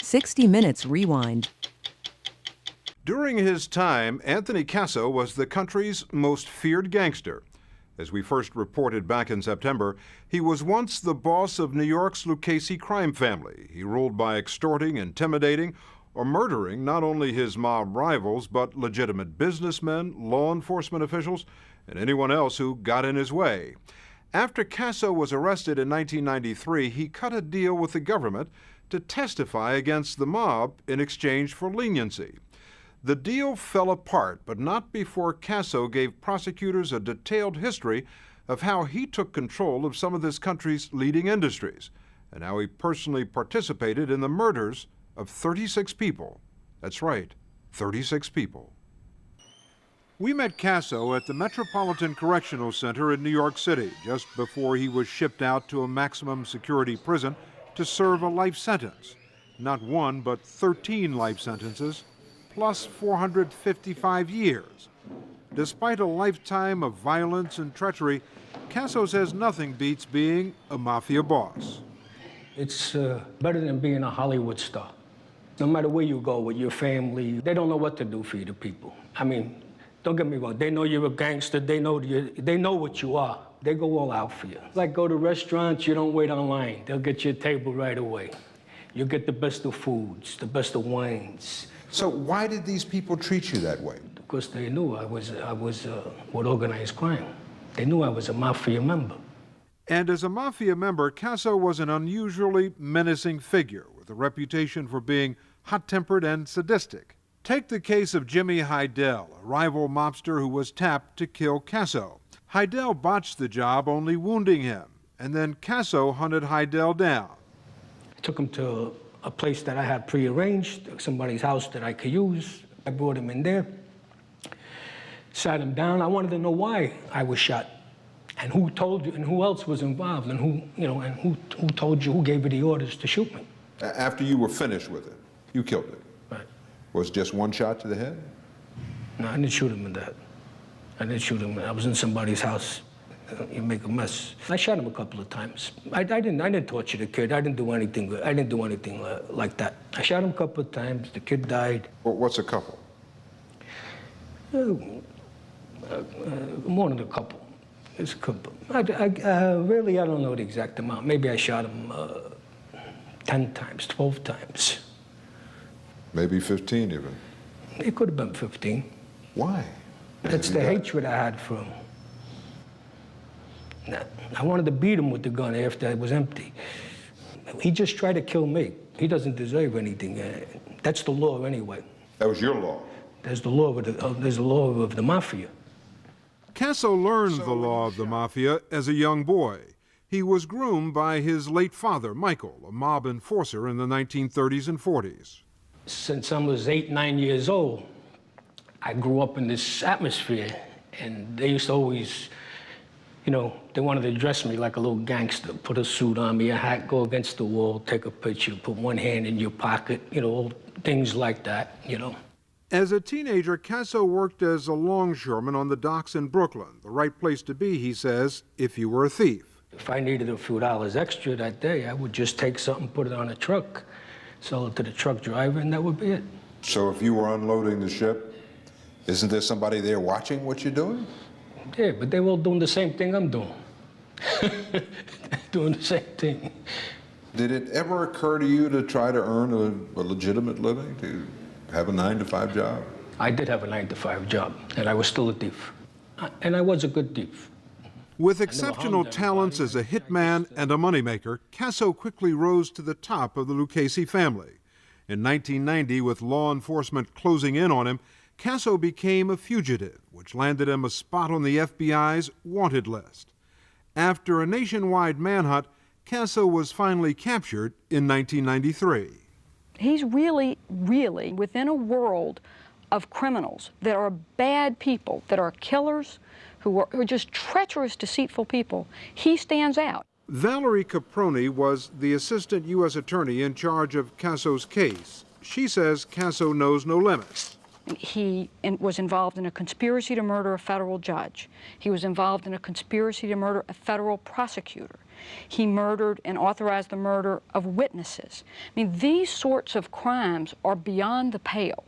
60 Minutes Rewind. During his time, Anthony Casso was the country's most feared gangster. As we first reported back in September, he was once the boss of New York's Lucchese crime family. He ruled by extorting, intimidating, or murdering not only his mob rivals, but legitimate businessmen, law enforcement officials, and anyone else who got in his way. After Casso was arrested in 1993, he cut a deal with the government to testify against the mob in exchange for leniency. The deal fell apart, but not before Casso gave prosecutors a detailed history of how he took control of some of this country's leading industries and how he personally participated in the murders of 36 people. That's right, 36 people. We met Casso at the Metropolitan Correctional Center in New York City just before he was shipped out to a maximum security prison to serve a life sentence. Not one, but 13 life sentences, plus 455 years. Despite a lifetime of violence and treachery, Casso says nothing beats being a mafia boss. It's better than being a Hollywood star. No matter where you go with your family, they don't know what to do for you, the people. I mean, don't get me wrong, they know you're a gangster, they know what you are. They go all out for you. Like go to restaurants, you don't wait online. They'll get you a table right away. You'll get the best of foods, the best of wines. So why did these people treat you that way? Because they knew I was with organized crime. They knew I was a mafia member. And as a mafia member, Casso was an unusually menacing figure with a reputation for being hot-tempered and sadistic. Take the case of Jimmy Heidel, a rival mobster who was tapped to kill Casso. Heidel botched the job, only wounding him, and then Casso hunted Heidel down. I took him to a place that I had prearranged, somebody's house that I could use. I brought him in there, sat him down. I wanted to know why I was shot, and who told you, and who else was involved, and who told you, who gave you the orders to shoot me. After you were finished with it, you killed it? Right. Was it just one shot to the head? No, I didn't shoot him in that. I didn't shoot him. I was in somebody's house. You make a mess. I shot him a couple of times. I didn't torture the kid. I didn't do anything like that. I shot him a couple of times. The kid died. Well, what's a couple? More than a couple. It's a couple. Really, I don't know the exact amount. Maybe I shot him 10 times, 12 times. Maybe 15 even. It could have been 15. Why? That's the hatred I had for him. I wanted to beat him with the gun after it was empty. He just tried to kill me. He doesn't deserve anything. That's the law anyway. That was your law? There's the law of the mafia. Casso learned the law of the mafia as a young boy. He was groomed by his late father, Michael, a mob enforcer in the 1930s and 40s. Since I was 8, 9 years old, I grew up in this atmosphere, and they used to always, they wanted to dress me like a little gangster, put a suit on me, a hat, go against the wall, take a picture, put one hand in your pocket, things like that, As a teenager, Casso worked as a longshoreman on the docks in Brooklyn, the right place to be, he says, if you were a thief. If I needed a few dollars extra that day, I would just take something, put it on a truck, sell it to the truck driver, and that would be it. So if you were unloading the ship, isn't there somebody there watching what you're doing? Yeah, but they were all doing the same thing I'm doing. Doing the same thing. Did it ever occur to you to try to earn a legitimate living, to have a 9-to-5 job? I did have a 9-to-5 job, and I was still a thief. And I was a good thief. With exceptional talents as a hitman and a moneymaker, Casso quickly rose to the top of the Lucchese family. In 1990, with law enforcement closing in on him, Casso became a fugitive, which landed him a spot on the FBI's wanted list. After a nationwide manhunt, Casso was finally captured in 1993. He's really, really within a world of criminals that are bad people, that are killers, who are just treacherous, deceitful people. He stands out. Valerie Caproni was the assistant U.S. attorney in charge of Casso's case. She says Casso knows no limits. He was involved in a conspiracy to murder a federal judge. He was involved in a conspiracy to murder a federal prosecutor. He murdered and authorized the murder of witnesses. I mean, these sorts of crimes are beyond the pale.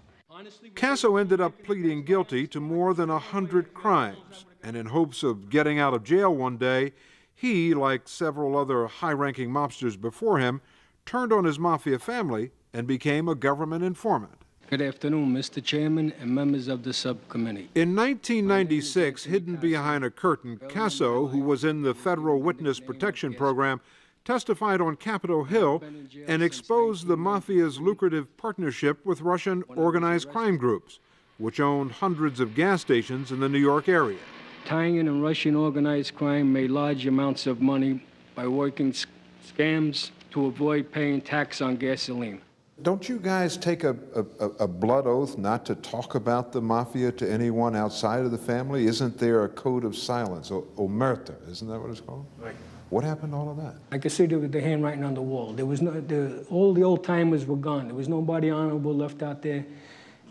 Casso ended up pleading guilty to more than 100 crimes, and in hopes of getting out of jail one day, he, like several other high-ranking mobsters before him, turned on his mafia family and became a government informant. Good afternoon, Mr. Chairman and members of the subcommittee. In 1996, hidden behind a curtain, Casso, who was in the Federal Witness Protection Program, testified on Capitol Hill and exposed the mafia's lucrative partnership with Russian organized crime groups, which owned hundreds of gas stations in the New York area. Tying in Russian organized crime made large amounts of money by working scams to avoid paying tax on gasoline. Don't you guys take a blood oath not to talk about the mafia to anyone outside of the family? Isn't there a code of silence, omerta, isn't that what it's called? Right. What happened to all of that? I could see the handwriting on the wall. There was all the old timers were gone. There was nobody honorable left out there,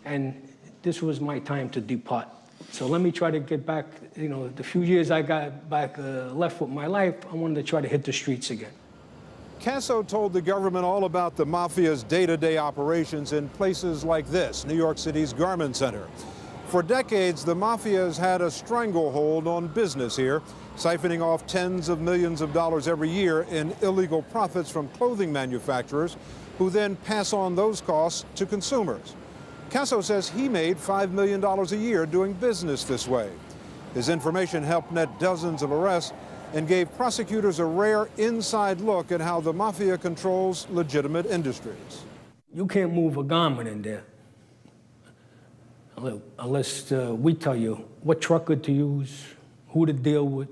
and this was my time to depart. So let me try to get back, the few years I got back left with my life, I wanted to try to hit the streets again. Casso told the government all about the mafia's day-to-day operations in places like this, New York City's Garment Center. For decades, the mafia has had a stranglehold on business here, siphoning off tens of millions of dollars every year in illegal profits from clothing manufacturers, who then pass on those costs to consumers. Casso says he made $5 million a year doing business this way. His information helped net dozens of arrests and gave prosecutors a rare inside look at how the mafia controls legitimate industries. You can't move a garment in there unless we tell you what trucker to use, who to deal with,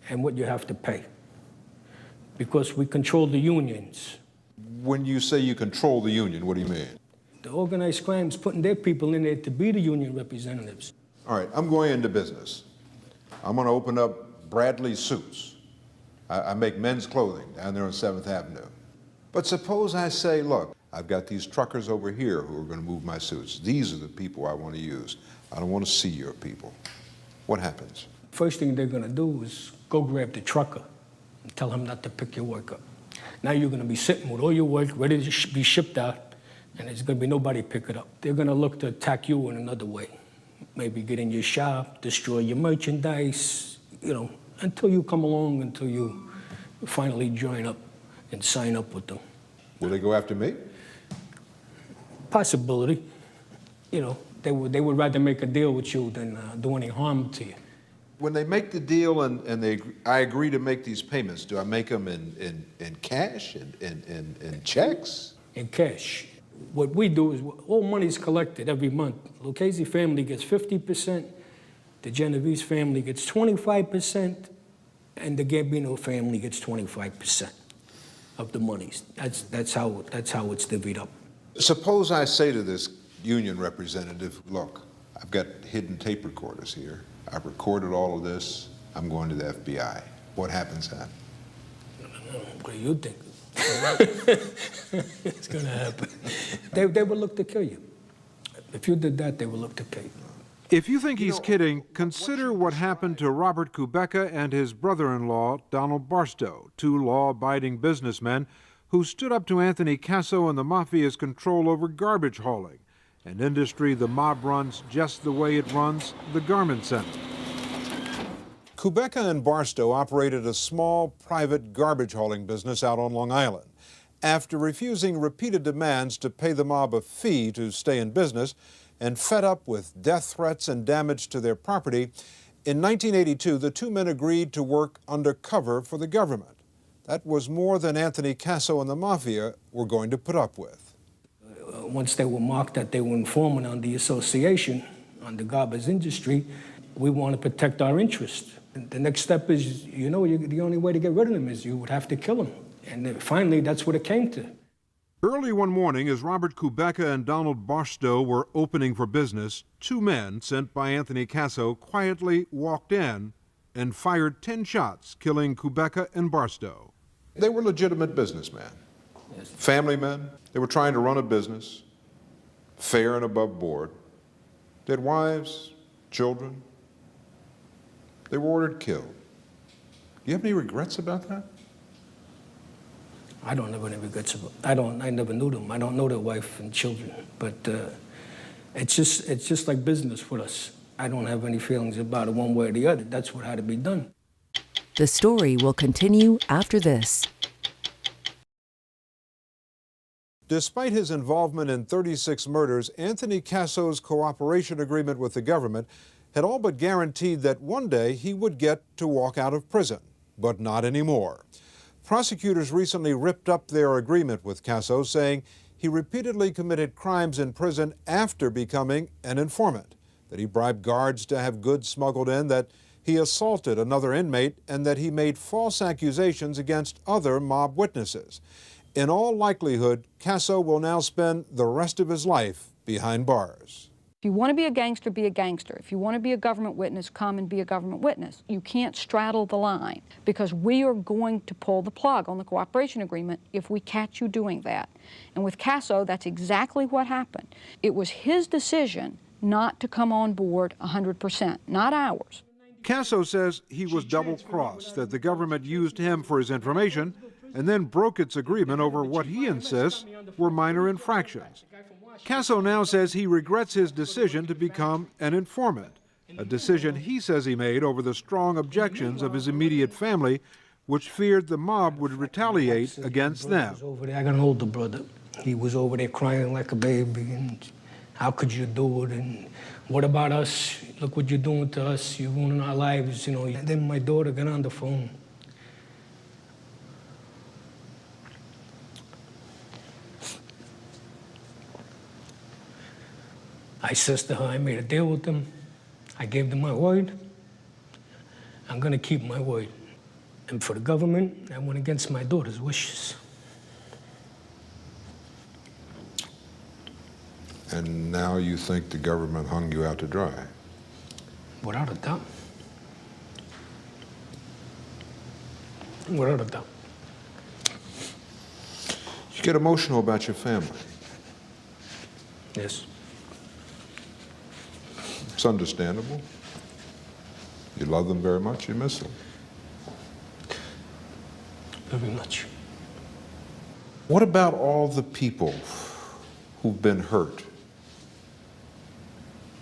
and what you have to pay. Because we control the unions. When you say you control the union, what do you mean? The organized crime's putting their people in there to be the union representatives. All right, I'm going into business. I'm going to open up Bradley Suits. I make men's clothing down there on 7th Avenue. But suppose I say, look, I've got these truckers over here who are going to move my suits. These are the people I want to use. I don't want to see your people. What happens? First thing they're going to do is go grab the trucker and tell him not to pick your work up. Now you're going to be sitting with all your work ready to be shipped out, and there's going to be nobody pick it up. They're going to look to attack you in another way. Maybe get in your shop, destroy your merchandise, until you come along, until you finally join up and sign up with them. Will they go after me? Possibility. They would rather make a deal with you than do any harm to you. When they make the deal and I agree to make these payments, do I make them in cash, in checks? In cash. What we do is all money's collected every month. Lucchese family gets 50%, the Genovese family gets 25%, and the Gambino family gets 25% of the monies. That's how it's divvied up. Suppose I say to this union representative, look, I've got hidden tape recorders here. I've recorded all of this. I'm going to the FBI. What happens then? What do you think? It's going to happen. They would look to kill you. If you did that, they would look to kill you. If you think he's kidding, consider what happened to Robert Kubeka and his brother-in-law, Donald Barstow, two law-abiding businessmen who stood up to Anthony Casso and the mafia's control over garbage hauling, an industry the mob runs just the way it runs the Garment Center. Kubeka and Barstow operated a small, private garbage hauling business out on Long Island. After refusing repeated demands to pay the mob a fee to stay in business, and fed up with death threats and damage to their property, in 1982, the two men agreed to work undercover for the government. That was more than Anthony Casso and the Mafia were going to put up with. Once they were marked that they were informant on the association, on the garbage industry, we want to protect our interests. And the next step is, the only way to get rid of them is you would have to kill them. And then finally, that's what it came to. Early one morning, as Robert Kubeka and Donald Barstow were opening for business, two men sent by Anthony Casso quietly walked in and fired 10 shots, killing Kubeka and Barstow. They were legitimate businessmen, family men. They were trying to run a business, fair and above board. They had wives, children. They were ordered killed. Do you have any regrets about that? I don't have any regrets about. I never knew them. I don't know their wife and children. But it's just like business with us. I don't have any feelings about it one way or the other. That's what had to be done. The story will continue after this. Despite his involvement in 36 murders, Anthony Casso's cooperation agreement with the government had all but guaranteed that one day he would get to walk out of prison, but not anymore. Prosecutors recently ripped up their agreement with Casso, saying he repeatedly committed crimes in prison after becoming an informant, that he bribed guards to have goods smuggled in, that he assaulted another inmate, and that he made false accusations against other mob witnesses. In all likelihood, Casso will now spend the rest of his life behind bars. If you want to be a gangster, be a gangster. If you want to be a government witness, come and be a government witness. You can't straddle the line, because we are going to pull the plug on the cooperation agreement if we catch you doing that. And with Casso, that's exactly what happened. It was his decision not to come on board 100%, not ours. Casso says he was double-crossed, that the government used him for his information and then broke its agreement over what he insists were minor infractions. Casso now says he regrets his decision to become an informant, a decision he says he made over the strong objections of his immediate family, which feared the mob would retaliate against them. I got an older brother. He was over there crying like a baby, and how could you do it, and what about us? Look what you're doing to us. You're ruining our lives, you know. And then my daughter got on the phone. I says to her, I made a deal with them. I gave them my word. I'm gonna keep my word. And for the government, I went against my daughter's wishes. And now you think the government hung you out to dry? Without a doubt. Without a doubt. You get emotional about your family. Yes. It's understandable. You love them very much, you miss them. Very much. What about all the people who've been hurt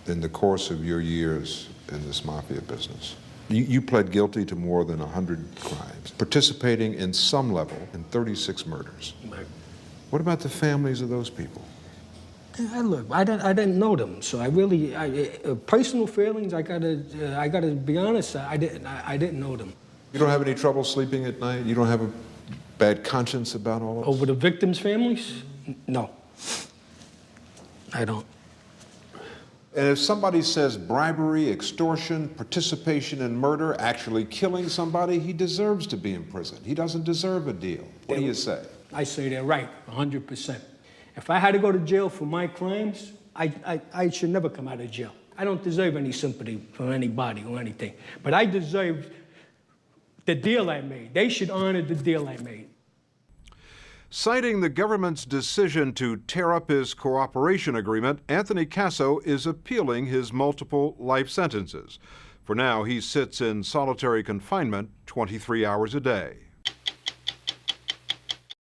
in the course of your years in this mafia business? You pled guilty to more than 100 crimes, participating in some level in 36 murders. Right. What about the families of those people? Look, I didn't know them, so I really, personal feelings, I gotta be honest, I didn't know them. You don't have any trouble sleeping at night? You don't have a bad conscience about all of this? Over the victims' families? No, I don't. And if somebody says bribery, extortion, participation in murder, actually killing somebody, he deserves to be in prison. He doesn't deserve a deal. What do you say? I say they're right, 100%. If I had to go to jail for my crimes, I should never come out of jail. I don't deserve any sympathy from anybody or anything. But I deserve the deal I made. They should honor the deal I made. Citing the government's decision to tear up his cooperation agreement, Anthony Casso is appealing his multiple life sentences. For now, he sits in solitary confinement 23 hours a day.